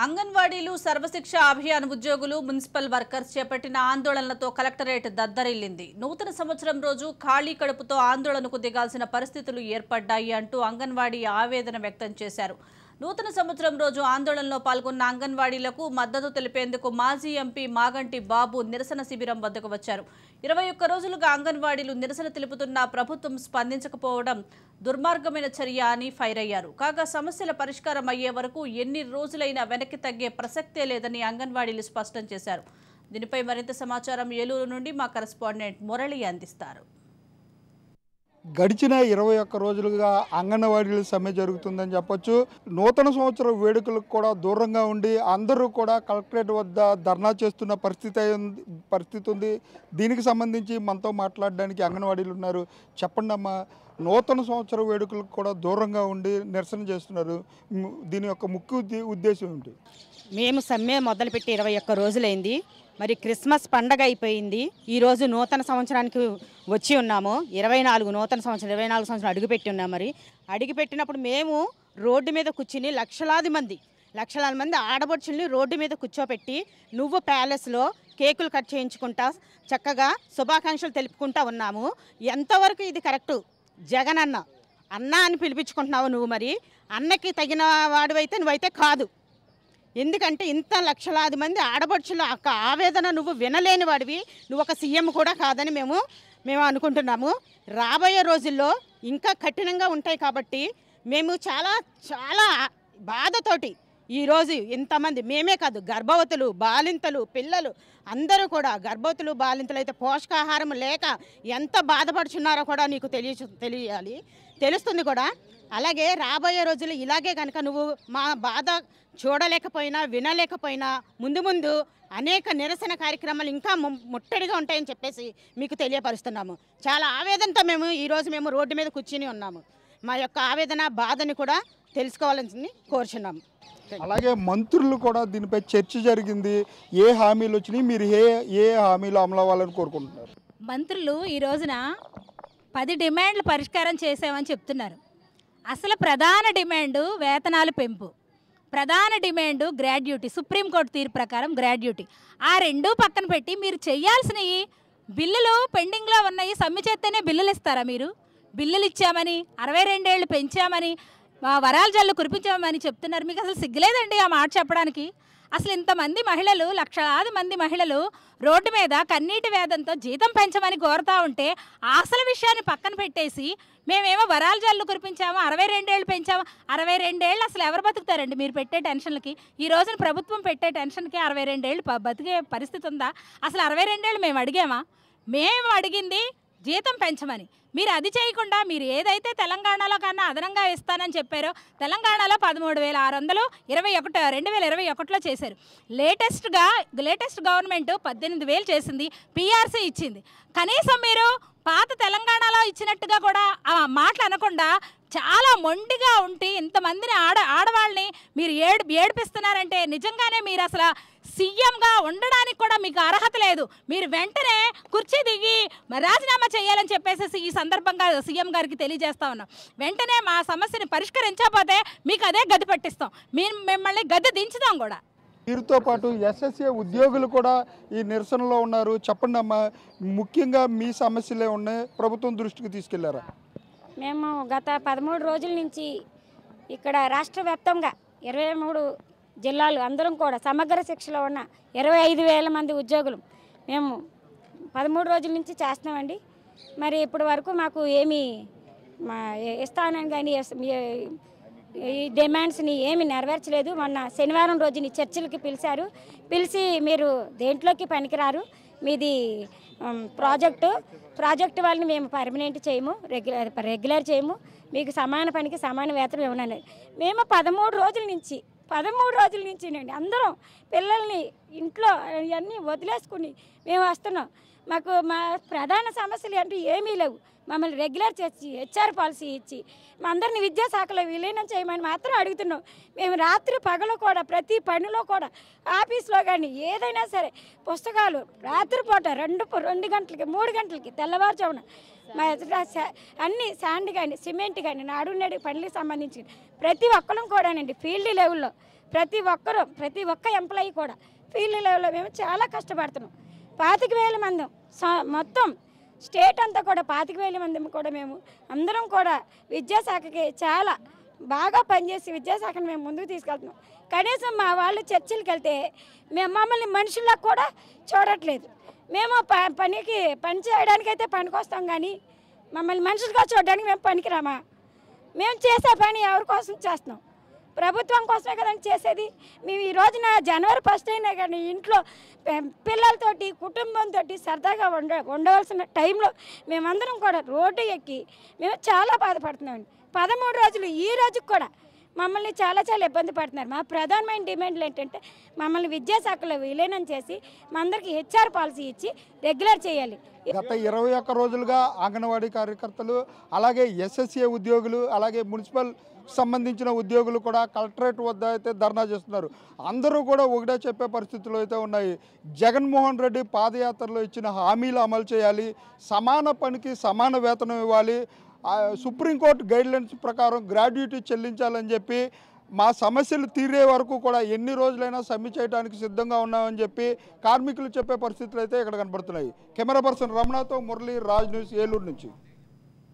అంగన్వాడీలు సర్వశిక్ష అభియాన్ ఉద్యోగులు municipal workers చేపట్టిన ఆందోళనలతో కలెక్టరేట్ దద్దరిల్లింది. నూతన సంవత్సరం రోజు ఖాళీ కడుపుతో ఆందోళనకు దిగాల్సిన పరిస్థితులు ఏర్పడ్డాయి అంటూ అంగన్వాడీ ఆవేదన వ్యక్తం చేశారు. నూతన సంవత్సరం రోజు ఆందోళనలో పాల్గొన్న అంగన్వాడీలకు మద్దతు తెలిపేందుకు మాజీ ఎంపీ మాగంటి బాబు నిరసన శిబిరం వద్దకు వచ్చారు. 21 రోజులుగా అంగన్వాడీలు నిరసన తెలుపుతున్నా ప్రభుత్వం స్పందించకపోవడం దుర్మార్గమైన చర్య అని ఫైర్ అయ్యారు. కాగా సమస్యల పరిష్కారం అయ్యే వరకు ఎన్ని రోజులైనా వెనక్కి తగ్గే ప్రసక్తే లేదని అంగన్వాడీలు స్పష్టం చేశారు. దీనిపై మరింత సమాచారం ఏలూరు నుండి మా కరెస్పాండెంట్ మురళి అందిస్తారు. గడిచిన 21 రోజులుగా అంగన్వాడీల సమ్మె జరుగుతుందని చెప్పొచ్చు. నూతన సంవత్సరం వేడుకలకు కూడా దూరంగా ఉండి అందరూ కూడా కలెక్టరేట్ వద్ద ధర్నా చేస్తున్న పరిస్థితి ఉంది. దీనికి సంబంధించి మనతో మాట్లాడడానికి అంగన్వాడీలు ఉన్నారు. చెప్పండి అమ్మా, నూతన సంవత్సరం వేడుకలకు కూడా దూరంగా ఉండి నిరసన చేస్తున్నారు. దీని యొక్క ముఖ్య ఉద్దేశం ఏంటి? మేము సమ్మె మొదలుపెట్టి 21 రోజులైంది. మరి క్రిస్మస్ పండగ అయిపోయింది. ఈరోజు నూతన సంవత్సరానికి వచ్చి ఉన్నాము. 24 నూతన సంవత్సరం 24 సంవత్సరం అడుగుపెట్టి ఉన్నాం. మరి అడుగుపెట్టినప్పుడు మేము రోడ్డు మీద కూర్చుని లక్షలాది మంది ఆడపడుచుల్ని రోడ్డు మీద కూర్చోపెట్టి నువ్వు ప్యాలెస్లో కేకులు కట్ చేయించుకుంటా చక్కగా శుభాకాంక్షలు తెలుపుకుంటా ఉన్నాము. ఎంతవరకు ఇది కరెక్టు? జగన్ అన్న అని పిలిపించుకుంటున్నావు నువ్వు. మరి అన్నకి తగిన వాడివైతే నువ్వైతే కాదు. ఎందుకంటే ఇంత లక్షలాది మంది ఆడపడుచుల ఆవేదన నువ్వు వినలేని వాడివి. నువ్వు ఒక సీఎం కూడా కాదని మేము అనుకుంటున్నాము. రాబోయే రోజుల్లో ఇంకా కఠినంగా ఉంటాయి కాబట్టి మేము చాలా చాలా బాధతోటి ఈరోజు ఇంతమంది, మేమే కాదు, గర్భవతులు, బాలింతలు, పిల్లలు అందరూ కూడా, గర్భవతులు బాలింతలు అయితే పోషకాహారం లేక ఎంత బాధపడుచున్నారో కూడా నీకు తెలియాలి, తెలుస్తుంది కూడా. అలాగే రాబోయే రోజులు ఇలాగే కనుక నువ్వు మా బాధ చూడలేకపోయినా వినలేకపోయినా ముందు అనేక నిరసన కార్యక్రమాలు ఇంకా ముట్టడిగా ఉంటాయని చెప్పేసి మీకు తెలియపరుస్తున్నాము. చాలా ఆవేదనతో ఈరోజు రోడ్డు మీద కూర్చుని ఉన్నాము. మా యొక్క ఆవేదన బాధని కూడా తెలుసుకోవాలని కోరుచున్నాము. అలాగే మంత్రులు కూడా దీనిపై చర్చ జరిగింది. ఏ హామీలు వచ్చినాయి, మీరు ఏ హామీలు అమలు అవ్వాలని కోరుకుంటున్నారు? మంత్రులు ఈ రోజున 10 డిమాండ్లు పరిష్కారం చేసామని చెప్తున్నారు. అసలు ప్రధాన డిమాండు వేతనాలు పెంపు, ప్రధాన డిమాండు గ్రాడ్యుటీ, సుప్రీంకోర్టు తీర్పు ప్రకారం గ్రాడ్యుటీ. ఆ రెండూ పక్కన పెట్టి మీరు చేయాల్సినవి బిల్లులు పెండింగ్లో ఉన్నాయి. సమ్మె చేస్తేనే బిల్లులు ఇస్తారా? మీరు బిల్లులు ఇచ్చామని 62 ఏళ్ళు పెంచామని వరాల జల్లు కురిపించామని చెప్తున్నారు. మీకు అసలు సిగ్గులేదండి ఆ మాట చెప్పడానికి? అసలు ఇంతమంది మహిళలు, లక్షలాది మంది మహిళలు రోడ్డు మీద కన్నీటి వేదంతో జీతం పెంచమని కోరుతూ ఉంటే అసలు విషయాన్ని పక్కన పెట్టేసి మేమేమో వరాల జల్లు కురిపించాము, 62 ఏళ్ళు పెంచాము. 62 ఏళ్ళు అసలు ఎవరు బతుకుతారండి మీరు పెట్టే టెన్షన్లకి? ఈ రోజున ప్రభుత్వం పెట్టే టెన్షన్కి 62 ఏళ్ళు బతికే పరిస్థితి ఉందా? అసలు 62 ఏళ్ళు మేము అడిగామా? మేము అడిగింది జీతం పెంచమని. మీరు అది చేయకుండా మీరు ఏదైతే తెలంగాణలో కన్నా అదనంగా ఇస్తానని చెప్పారో తెలంగాణలో 13,600 2021లో చేశారు. లేటెస్ట్ గవర్నమెంట్ 18,000 చేసింది, పిఆర్సీ ఇచ్చింది. కనీసం మీరు పాత తెలంగాణలో ఇచ్చినట్టుగా కూడా ఆ మాటలు అనకుండా చాలా మొండిగా ఉండి ఇంతమందిని ఆడవాళ్ళని మీరు ఏడిపిస్తున్నారంటే నిజంగానే మీరు అసలు సీఎంగా ఉండడానికి కూడా మీకు అర్హత లేదు. మీరు వెంటనే కుర్చీ దిగి రాజీనామా చేయాలని చెప్పేసి ఈ సందర్భంగా సీఎం గారికి తెలియజేస్తా ఉన్నాం. వెంటనే మా సమస్యని పరిష్కరించకపోతే మీకు అదే గది పట్టిస్తాం, మిమ్మల్ని గది దించుదాం కూడా. వీరితో పాటు ఎస్ఎస్ఏ ఉద్యోగులు కూడా ఈ నిరసనలో ఉన్నారు. చెప్పండి అమ్మా, ముఖ్యంగా మీ సమస్యలే ఉన్నాయి, ప్రభుత్వం దృష్టికి తీసుకెళ్లారా? మేము గత 13 రోజుల నుంచి ఇక్కడ రాష్ట్ర వ్యాప్తంగా 23 జిల్లాలు అందరం కూడా సమగ్ర శిక్షలో ఉన్న 25,000 మంది ఉద్యోగులు మేము 13 రోజుల నుంచి చేస్తున్నామండి. మరి ఇప్పటి వరకు మాకు ఏమీ ఇస్తానని కానీ ఈ డిమాండ్స్ని ఏమి నెరవేర్చలేదు. మొన్న శనివారం రోజుని చర్చలకి పిలిచి మీరు దేంట్లోకి పనికిరారు, మీది ప్రాజెక్టు వాళ్ళని మేము పర్మనెంట్ చేయము, రెగ్యులర్ చేయము, మీకు సమాన పనికి సమాన వేతనం ఇవ్వనని. మేము 13 రోజుల నుంచి అందరం పిల్లల్ని ఇంట్లో ఇవన్నీ వదిలేసుకుని మేము వస్తున్నాం. మాకు మా ప్రధాన సమస్యలు అంటే ఏమీ లేవు. మమ్మల్ని రెగ్యులర్ చేసి హెచ్ఆర్ పాలసీ ఇచ్చి మా అందరినీ విద్యాశాఖలో విలీనం చేయమని మాత్రం అడుగుతున్నాం. మేము రాత్రి పగలు కూడా ప్రతి పనిలో కూడా ఆఫీస్లో కానీ ఏదైనా సరే పుస్తకాలు రాత్రిపూట 2 గంటలకి 3 గంటలకి తెల్లవారుజామున అన్ని శాండ్ కానీ సిమెంట్ కానీ నాడు పనులకు సంబంధించి ప్రతి ఒక్కరం కూడానండి ఫీల్డ్ లెవెల్లో ప్రతి ఒక్క ఎంప్లాయీ కూడా ఫీల్డ్ లెవెల్లో మేము చాలా కష్టపడుతున్నాం. 25,000 మంది మొత్తం స్టేట్ అంతా కూడా 25,000 మంది కూడా మేము అందరం కూడా విద్యాశాఖకి చాలా బాగా పనిచేసి విద్యాశాఖను మేము ముందుకు తీసుకెళ్తున్నాం. కనీసం మా వాళ్ళు చర్చిలకు వెళ్తే మమ్మల్ని మనుషుల్లా కూడా చూడట్లేదు. మేము పని చేయడానికైతే పనికొస్తాం, కానీ మమ్మల్ని మనుషులుగా చూడడానికి మేము పనికిరామా? మేము చేసే పని ఎవరి కోసం చేస్తున్నాం? ప్రభుత్వం కోసమే కదండి చేసేది. మేము ఈ రోజున జనవరి 1 అయినా కానీ ఇంట్లో పిల్లలతోటి కుటుంబంతో సరదాగా ఉండవలసిన టైంలో మేమందరం కూడా రోడ్డు ఎక్కి మేము చాలా బాధపడుతున్నామండి. 13 రోజులు ఈ రోజుకి కూడా మమ్మల్ని చాలా ఇబ్బంది పడుతున్నారు. మా ప్రధానమైన డిమాండ్లు ఏంటంటే మమ్మల్ని విద్యాశాఖలో విలీనం చేసి మా అందరికీ హెచ్ఆర్ పాలసీ ఇచ్చి రెగ్యులర్ చేయాలి. గత 21 రోజులుగా అంగన్వాడీ కార్యకర్తలు, అలాగే ఎస్ఎస్ఏ ఉద్యోగులు, అలాగే మున్సిపల్ సంబంధించిన ఉద్యోగులు కూడా కలెక్టరేట్ వద్ద అయితే ధర్నా చేస్తున్నారు. అందరూ కూడా ఒకటే చెప్పే పరిస్థితులు అయితే ఉన్నాయి. జగన్మోహన్ రెడ్డి పాదయాత్రలో ఇచ్చిన హామీలు అమలు చేయాలి, సమాన పనికి సమాన వేతనం ఇవ్వాలి, సుప్రీంకోర్టు గైడ్లైన్స్ ప్రకారం గ్రాడ్యుటీ చెల్లించాలని చెప్పి మా సమస్యలు తీరే వరకు కూడా ఎన్ని రోజులైనా సమ్మె చేయడానికి సిద్ధంగా ఉన్నామని చెప్పి కార్మికులు చెప్పే పరిస్థితులు అయితే ఇక్కడ కనబడుతున్నాయి. కెమెరా పర్సన్ రమణతో మురళి, రాజ్ న్యూస్, ఏలూరు నుంచి.